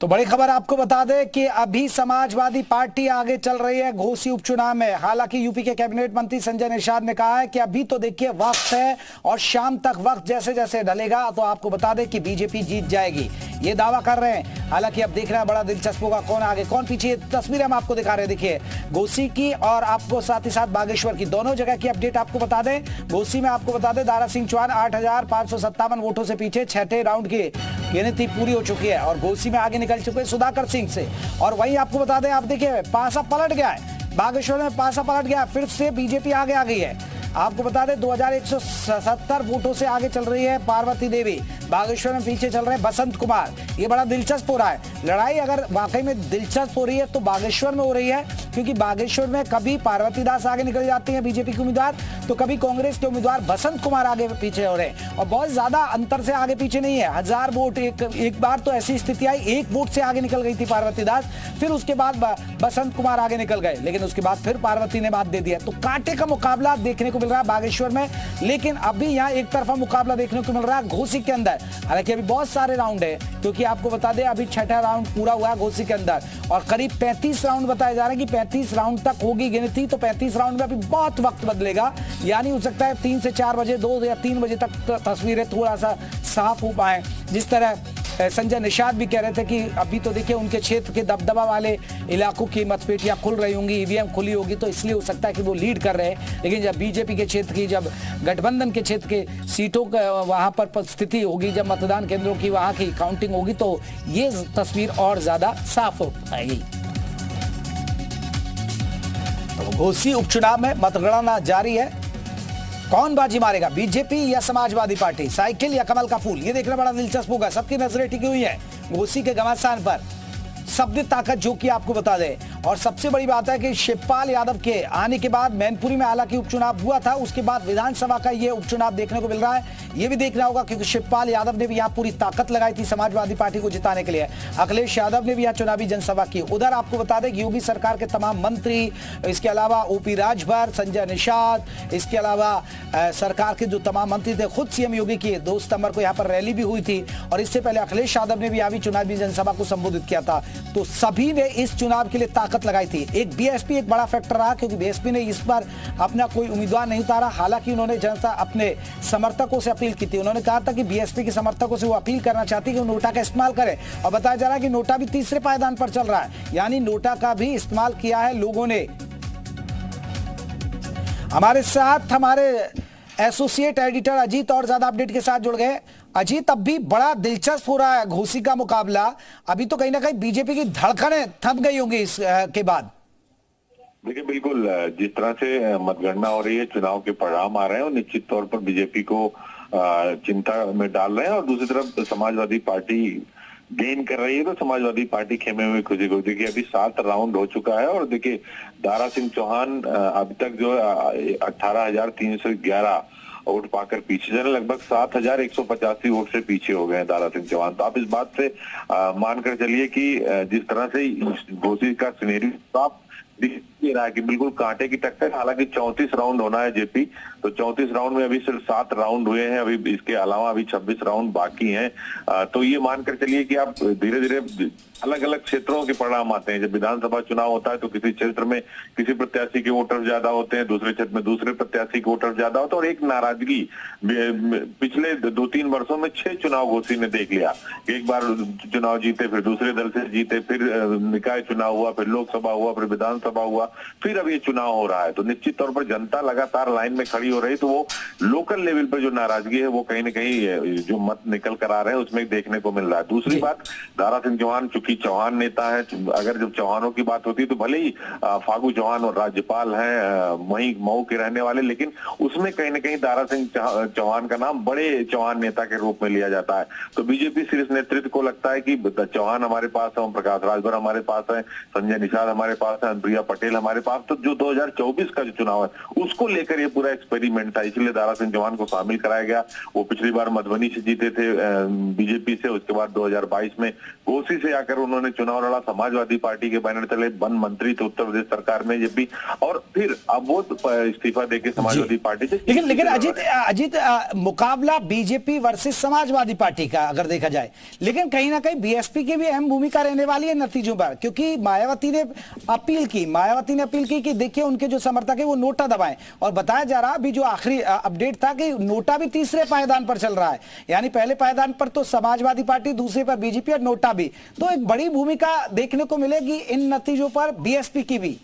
तो बड़ी खबर आपको बता दें कि अभी समाजवादी पार्टी आगे चल रही है घोसी उपचुनाव में। हालांकि यूपी के कैबिनेट मंत्री संजय निषाद ने कहा है कि अभी तो देखिए वक्त है और शाम तक वक्त जैसे जैसे ढलेगा तो आपको बता दें कि बीजेपी जीत जाएगी, ये दावा कर रहे हैं। हालांकि अब देखना बड़ा दिलचस्प होगा कौन आगे कौन पीछे। तस्वीरें हम आपको दिखा रहे हैं, देखिए घोसी की और आपको साथ ही साथ बागेश्वर की, दोनों जगह की अपडेट आपको बता दें। घोसी में आपको बता दें दारा सिंह चौहान 8,557 वोटों से पीछे, छठे राउंड की गिनती पूरी हो चुकी है और घोसी में आगे निकल चुके हैं सुधाकर सिंह से। और वहीं आपको बता दें, आप देखिए पासा पलट गया है, बागेश्वर में पासा पलट गया, फिर से बीजेपी आगे आ गई है। आपको बता दें 2170 वोटों से आगे चल रही है पार्वती देवी, बागेश्वर में पीछे चल रहे हैं बसंत कुमार। ये बड़ा दिलचस्प हो रहा है, लड़ाई अगर वाकई में दिलचस्प हो रही है तो बागेश्वर में हो रही है, क्योंकि बागेश्वर में कभी पार्वती दास आगे निकल जाती है बीजेपी के उम्मीदवार, तो कभी कांग्रेस के उम्मीदवार बसंत कुमार आगे पीछे हो रहे हैं और बहुत ज्यादा अंतर से आगे पीछे नहीं है। 1000 वोट, एक बार तो ऐसी स्थिति आई 1 वोट से आगे निकल गई थी पार्वती दास, फिर उसके बाद बसंत कुमार आगे निकल गए, लेकिन उसके बाद फिर पार्वती ने बात दे दिया। तो कांटे का मुकाबला देखने को मिल रहा है बागेश्वर में, लेकिन अभी यहाँ एक तरफा मुकाबला देखने को मिल रहा है घोसी के अंदर। हालांकि अभी बहुत सारे राउंड है, क्योंकि आपको बता दें अभी छठा राउंड पूरा हुआ है घोसी के अंदर और करीब 35 राउंड बताए जा रहे हैं कि 35 राउंड तक होगी गिनती। तो 35 राउंड में अभी बहुत वक्त बदलेगा, यानी हो सकता है 3 से 4 बजे, 2 या 3 बजे तक तस्वीरें थोड़ा सा साफ हो पाए। जिस तरह संजय निषाद भी कह रहे थे कि अभी तो देखिए उनके क्षेत्र के दबदबा वाले इलाकों की मतपेटियां खुल रही होंगी, ईवीएम खुली होगी, तो इसलिए हो सकता है कि वो लीड कर रहे हैं। लेकिन जब बीजेपी के क्षेत्र की, जब गठबंधन के क्षेत्र के सीटों का वहां पर स्थिति होगी, जब मतदान केंद्रों की वहां की काउंटिंग होगी, तो ये तस्वीर और ज्यादा साफ हो पाएगी। तो घोसी उपचुनाव में मतगणना जारी है, कौन बाजी मारेगा, बीजेपी या समाजवादी पार्टी, साइकिल या कमल का फूल, ये देखना बड़ा दिलचस्प होगा। सबकी नजरें टिकी हुई है घोसी के घमासान पर, शब्द ताकत जो कि आपको बता दें। और सबसे बड़ी बात है कि शिवपाल यादव के आने के बाद मैनपुरी में हालांकि उपचुनाव हुआ था, उसके बाद विधानसभा का ये उपचुनाव देखने को मिल रहा है। ये भी देखना होगा क्योंकि शिवपाल यादव ने भी यहाँ पूरी ताकत लगाई थी समाजवादी पार्टी को जिताने के लिए। अखिलेश यादव ने भी यहाँ चुनावी जनसभा की। उधर आपको बता दें कि योगी सरकार के तमाम मंत्री, इसके अलावा ओपी राजभर, संजय निषाद, इसके अलावा सरकार के जो तमाम मंत्री थे, खुद सीएम योगी की 2 सितंबर को यहाँ पर रैली भी हुई थी और इससे पहले अखिलेश यादव ने भी यहाँ चुनावी जनसभा को संबोधित किया था। तो सभी ने इस चुनाव के लिए ताकत लगाई थी। एक बीएसपी एक बड़ा फैक्टर रहा, क्योंकि बीएसपी ने इस बार अपना कोई उम्मीदवार नहीं उतारा। हालांकि उन्होंने जनता अपने समर्थकों से अपील की थी, उन्होंने कहा था कि बीएसपी के समर्थकों से वो अपील करना चाहती कि वो नोटा का इस्तेमाल करें। और बताया जा रहा है कि नोटा भी तीसरे पायदान पर चल रहा है, यानी नोटा का भी इस्तेमाल किया है लोगों ने। हमारे साथ हमारे एसोसिएट एडिटर अजीत और ज्यादा अपडेट के साथ जुड़ गए। अजीत, अब भी बड़ा दिलचस्प हो रहा है घोसी का मुकाबला, अभी तो कहीं ना कहीं बीजेपी की धड़कनें थम गई होंगी इस के बाद। देखिए बिल्कुल, जिस तरह से मतगणना हो रही है, चुनाव के परिणाम आ रहे हैं और निश्चित तौर पर बीजेपी को चिंता में डाल रहे हैं और दूसरी तरफ समाजवादी पार्टी गेन कर रही है, तो समाजवादी पार्टी खेमे में खुशी को। देखिए अभी 7 राउंड हो चुका है और देखिए दारा सिंह चौहान अभी तक जो 18,311 वोट पाकर पीछे चले, लगभग 7,185 वोट से पीछे हो गए हैं दारा सिंह चौहान। तो आप इस बात से मानकर चलिए कि जिस तरह से घोसी का सिनेरियो आप दिख रहा है कि बिल्कुल कांटे की टक्कर। हालांकि 34 राउंड होना है जेपी, तो 34 राउंड में अभी सिर्फ 7 राउंड हुए हैं, अभी इसके अलावा अभी 26 राउंड बाकी हैं। तो ये मानकर चलिए कि आप धीरे धीरे अलग अलग क्षेत्रों के परिणाम आते हैं। जब विधानसभा चुनाव होता है तो किसी क्षेत्र में किसी प्रत्याशी के वोटर ज्यादा होते हैं, दूसरे क्षेत्र में दूसरे प्रत्याशी के वोटर ज्यादा होते हैं। और एक नाराजगी पिछले 2-3 वर्षों में 6 चुनाव घोसी ने देख लिया। एक बार चुनाव जीते, फिर दूसरे दल से जीते, फिर निकाय चुनाव हुआ, फिर लोकसभा हुआ, फिर विधानसभा हुआ, फिर अब ये चुनाव हो रहा है। तो निश्चित तौर पर जनता लगातार लाइन में खड़ी हो रही, तो वो लोकल लेवल पर जो नाराजगी है वो कहीं ना कहीं जो मत निकल कर आ रहे हैं उसमें देखने को मिल रहा है। दूसरी बात, दारा सिंह चौहान चूंकि चौहान नेता है, अगर जब चौहानों की बात होती है तो भले ही फागू चौहान और राज्यपाल हैं वहीं मऊ के रहने वाले, लेकिन उसमें कहीं ना कहीं दारा सिंह चौहान का नाम बड़े चौहान नेता के रूप में लिया जाता है। तो बीजेपी शीर्ष नेतृत्व को लगता है कि चौहान हमारे पास है, ओम प्रकाश राजभर हमारे पास है, संजय निषाद हमारे पास है, अनुप्रिया पटेल हमारे पास, तो जो 2024 का जो चुनाव है उसको लेकर ये पूरा एक्सपेरिमेंट था, इसलिए दारा सिंह चौहान को शामिल कराया गया। वो पिछली बार मधुबनी से जीते थे बीजेपी से, उसके बाद 2022 में घोसी से आकर उन्होंने चुनाव लड़ा, समाजवादी पार्टी के बैनर तले, वन मंत्री थे उत्तर प्रदेश सरकार में ये भी, और फिर अब वो इस्तीफा देके समाजवादी पार्टी से। लेकिन अजीत मुकाबला बीजेपी वर्सेस समाजवादी पार्टी का अगर देखा जाए, लेकिन कहीं ना कहीं बीएसपी की भी अहम भूमिका रहने वाली है नतीजों पर, क्योंकि मायावती ने अपील की कि देखिए उनके जो समर्थक है वो नोटा दबाएं, और बताया जा रहा अभी जो आखिरी अपडेट था कि नोटा भी तीसरे पायदान पर चल रहा है, यानी पहले पायदान पर तो समाजवादी पार्टी, दूसरे पर बीजेपी और नोटा भी, तो एक बड़ी भूमिका देखने को मिलेगी इन नतीजों पर बीएसपी की भी।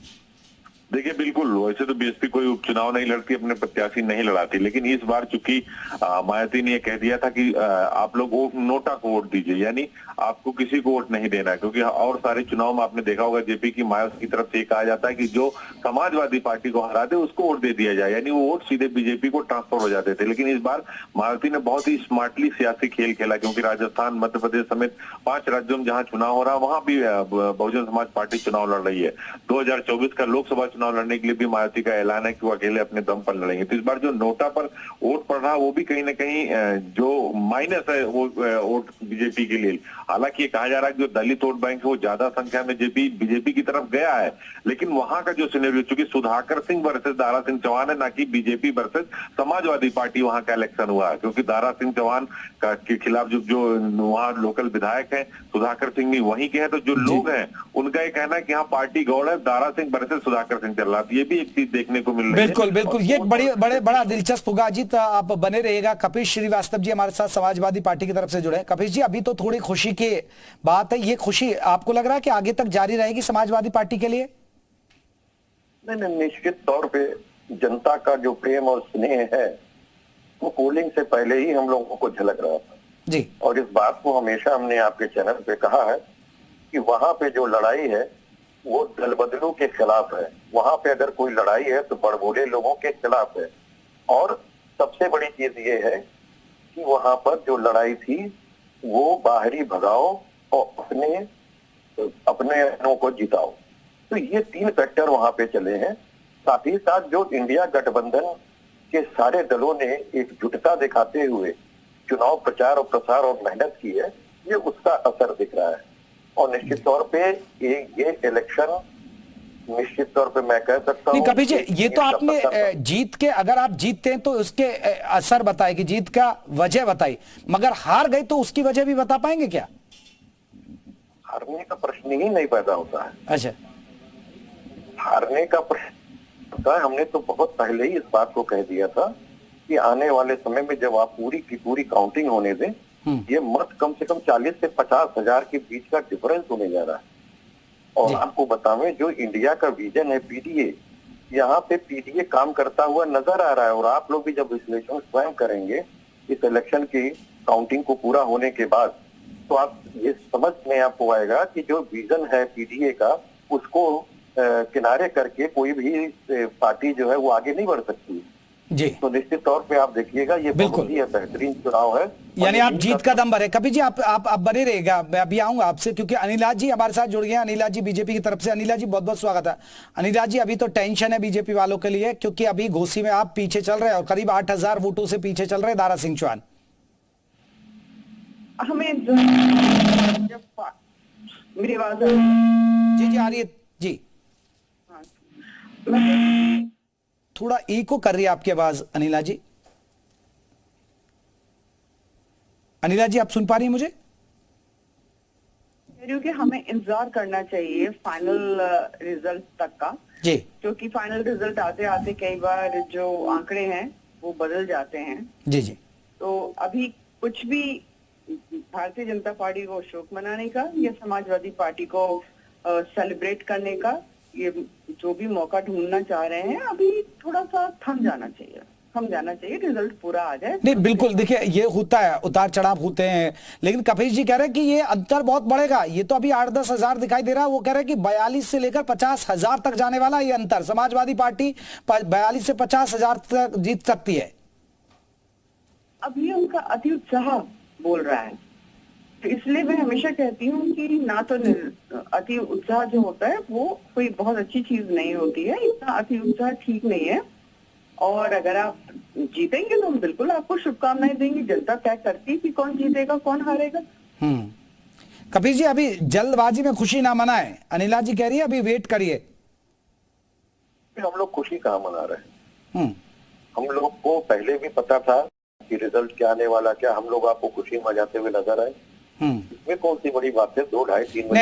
देखिए बिल्कुल, वैसे तो बीएसपी कोई उपचुनाव नहीं लड़ती, अपने प्रत्याशी नहीं लड़ाती, लेकिन इस बार चूंकि मायावती ने यह कह दिया था कि आप लोग नोटा को वोट दीजिए, यानी आपको किसी को वोट नहीं देना है, क्योंकि और सारे चुनाव में आपने देखा होगा जेपी की मायावती की तरफ से ये कहा जाता है कि जो समाजवादी पार्टी को हरा दे उसको वोट दे दिया जाए, यानी वो वोट सीधे बीजेपी को ट्रांसफर हो जाते थे। लेकिन इस बार मायावती ने बहुत ही स्मार्टली सियासी खेल खेला, क्योंकि राजस्थान, मध्य प्रदेश समेत 5 राज्यों में जहां चुनाव हो रहा है वहां भी बहुजन समाज पार्टी चुनाव लड़ रही है। 2024 का लोकसभा चुनाव लड़ने के लिए भी मायावती का ऐलान है कि वो अकेले अपने दम पर लड़ेंगे। तो इस बार जो नोटा पर वोट पड़ रहा वो भी कहीं ना कहीं जो माइनस है वो वोट बीजेपी के लिए। हालांकि ये कहा जा रहा है कि जो दलित वोट बैंक है वो ज्यादा संख्या में बीजेपी की तरफ गया है, लेकिन वहां का जो सिनेरियो, चूंकि सुधाकर सिंह वर्सेस दारा सिंह चौहान है, ना कि बीजेपी वर्सेस समाजवादी पार्टी वहां का इलेक्शन हुआ है, क्योंकि दारा सिंह चौहान के खिलाफ जो वहां लोकल विधायक है सुधाकर सिंह भी वहीं के हैं, तो जो लोग हैं उनका ये कहना है कि यहाँ पार्टी गौड़ है, दारा सिंह वर्सेस सुधाकर सिंह चल रहा है। ये भी एक चीज देखने को मिल रही है। बिल्कुल ये बड़ा दिलचस्प होगा। अजीत आप बने रहिएगा। कपिश श्रीवास्तव जी हमारे साथ समाजवादी पार्टी की तरफ से जुड़े। कपिश जी, अभी तो थोड़ी खुशी की बात है, ये खुशी आपको लग रहा है कि आगे तक जारी रहेगी समाजवादी पार्टी के लिए? नहीं, निश्चित तौर पे जनता का जो प्रेम और स्नेह है वो पोलिंग से पहले ही हम लोगों को झलक रहा था जी, और इस बात को हमेशा हमने आपके चैनल पे कहा है कि वहां पे जो लड़ाई है वो दल बदलू के खिलाफ है। वहां पे अगर कोई लड़ाई है तो बड़बोले लोगों के खिलाफ है। और सबसे बड़ी चीज ये है कि वहां पर जो लड़ाई थी वो बाहरी भगाओ और अपने को जिताओ। तो ये 3 फैक्टर वहां पे चले हैं। साथ ही साथ जो इंडिया गठबंधन के सारे दलों ने एकजुटता दिखाते हुए चुनाव प्रचार और प्रसार और मेहनत की है, ये उसका असर दिख रहा है। और निश्चित तौर पे ये इलेक्शन निश्चित तौर पे मैं कह सकता हूँ। कपिल जी, ये तो आपने जीत के, अगर आप जीतते हैं तो उसके असर बताए कि जीत का वजह बताई, मगर हार गए तो उसकी वजह भी बता पाएंगे क्या? हारने का प्रश्न ही नहीं पैदा होता है। अच्छा, हारने का प्रश्न होता है। हमने तो बहुत पहले ही इस बात को कह दिया था कि आने वाले समय में जब आप पूरी की पूरी काउंटिंग होने दें, ये मत कम से कम 40 से 50 हजार के बीच का डिफरेंस होने जा रहा है। और आपको बतावें, जो इंडिया का विजन है पीडीए, यहाँ पे पीडीए काम करता हुआ नजर आ रहा है। और आप लोग भी जब विश्लेषण स्वयं करेंगे इस इलेक्शन की काउंटिंग को पूरा होने के बाद, तो आप ये समझ में आपको आएगा कि जो विजन है पीडीए का उसको किनारे करके कोई भी पार्टी जो है वो आगे नहीं बढ़ सकती जी। तो निश्चित तौर पे आप देखिएगा ये बहुत ही बेहतरीन चुनाव है, यानी आप जीत का दम भरे। कभी जी आप बने रहेगा, मैं अभी आऊंगा आपसे, क्योंकि अनिला जी हमारे साथ जुड़ गए हैं। अनिला जी बीजेपी की तरफ से। अनिला जी बहुत बहुत स्वागत है। अनिला जी, अभी तो टेंशन है बीजेपी वालों के लिए, क्योंकि अभी घोसी में आप पीछे चल रहे हैं और करीब 8000 वोटों से पीछे चल रहे हैं दारा सिंह चौहान। हमें जब मेरी आवाज जी आ रही है जी। थोड़ा इको कर रही है आपकी आवाज अनिला जी। अनिला जी, आप सुन पा रही हैं मुझे? कि हमें इंतजार करना चाहिए फाइनल रिजल्ट तक का जी, क्योंकि फाइनल रिजल्ट आते आते कई बार जो आंकड़े हैं वो बदल जाते हैं। जी जी। तो अभी कुछ भी भारतीय जनता पार्टी को शोक मनाने का या समाजवादी पार्टी को सेलिब्रेट करने का, ये जो भी मौका ढूंढना चाह रहे हैं, अभी थोड़ा सा थम जाना चाहिए, रिजल्ट पूरा आ जाए। नहीं बिल्कुल, देखिए ये होता है, उतार चढ़ाव होते हैं, लेकिन कपिश जी कह रहे हैं कि ये अंतर बहुत बढ़ेगा। ये तो अभी 8-10 हजार दिखाई दे रहा है, वो कह रहे हैं कि 42 से लेकर 50 हजार तक जाने वाला ये अंतर। समाजवादी पार्टी 42 से 50 हजार तक जीत सकती है। अब ये उनका अति उत्साह बोल रहा है, तो इसलिए मैं हमेशा कहती हूँ कि ना तो अति उत्साह जो होता है वो कोई बहुत अच्छी चीज नहीं होती है, इतना अति उत्साह ठीक नहीं है। और अगर आप जीतेंगे तो हम बिल्कुल आपको शुभकामनाएं देंगे। जनता तय करती कि कौन जीतेगा कौन हारेगा। कपिल जी, अभी जल्दबाजी में खुशी ना मनाएं, अनिला जी कह रही है, अभी वेट करिए। हम लोग खुशी कहाँ मना रहे हैं? हम लोग को पहले भी पता था कि रिजल्ट क्या आने वाला, क्या हम लोग आपको खुशी मनाते हुए नजर आए? इसमें कौन सी बड़ी बात है? 2, 2.5, 3 महीने